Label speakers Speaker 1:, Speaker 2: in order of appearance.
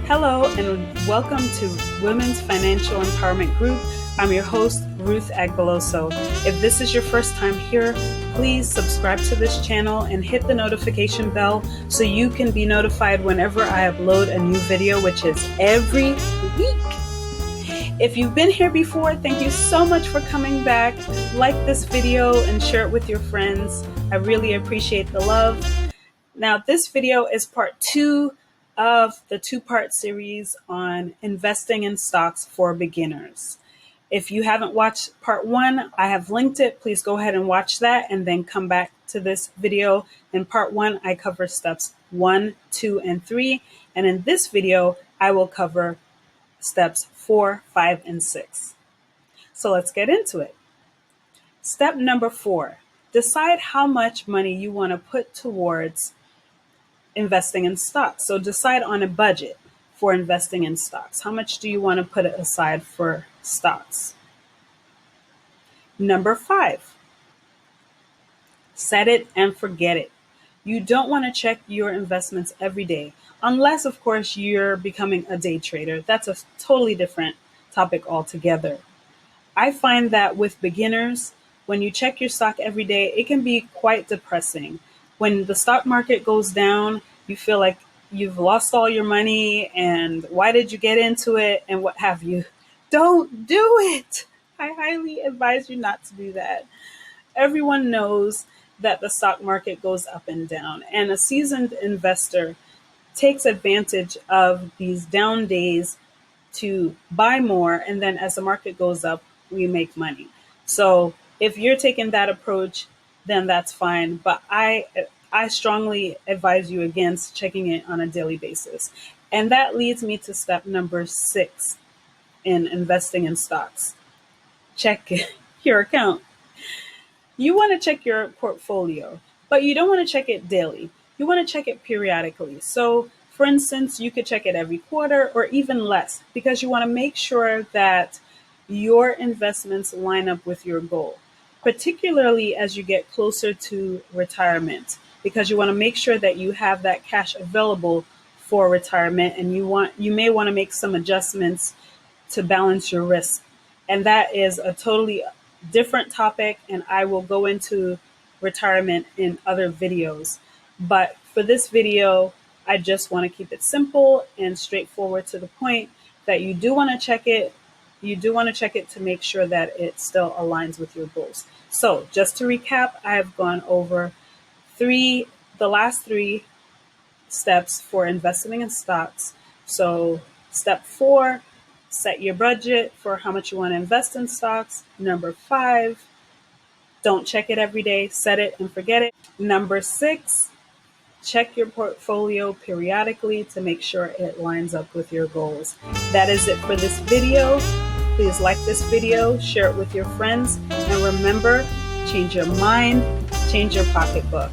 Speaker 1: Hello and welcome to Women's Financial Empowerment Group. I'm your host, Ruth Agbeloso. If this is your first time here, please subscribe to this channel and hit the notification bell so you can be notified whenever I upload a new video, which is every week. If you've been here before, thank you so much for coming back. Like this video and share it with your friends. I really appreciate the love. Now, this video is part 2 of the 2-part series on investing in stocks for beginners. If you haven't watched part 1, I have linked it. Please go ahead and watch that and then come back to this video. In part 1, I cover steps 1, 2, and 3. And in this video, I will cover steps 4, 5, and 6. So let's get into it. Step number 4, decide how much money you want to put towards investing in stocks. So decide on a budget for investing in stocks. How much do you want to put aside for stocks? Number 5, set it and forget it. You don't want to check your investments every day, unless, of course, you're becoming a day trader. That's a totally different topic altogether. I find that with beginners, when you check your stock every day, it can be quite depressing. When the stock market goes down, you feel like you've lost all your money and why did you get into it and what have you. Don't do it. I highly advise you not to do that. Everyone knows that the stock market goes up and down, and a seasoned investor takes advantage of these down days to buy more, and then as the market goes up, we make money. So if you're taking that approach, then that's fine. But I strongly advise you against checking it on a daily basis. And that leads me to step number 6 in investing in stocks. Check your account. You want to check your portfolio, but you don't want to check it daily. You want to check it periodically. So for instance, you could check it every quarter or even less, because you want to make sure that your investments line up with your goal, particularly as you get closer to retirement, because you want to make sure that you have that cash available for retirement, and you may want to make some adjustments to balance your risk. And that is a totally different topic, and I will go into retirement in other videos. But for this video, I just want to keep it simple and straightforward to the point that you do want to check it. You do want to check it to make sure that it still aligns with your goals. So just to recap, I have gone over the last 3 steps for investing in stocks. So step 4, set your budget for how much you want to invest in stocks. Number 5, don't check it every day, set it and forget it. Number 6, check your portfolio periodically to make sure it lines up with your goals. That is it for this video. Please like this video, share it with your friends, and remember, change your mind, change your pocketbook.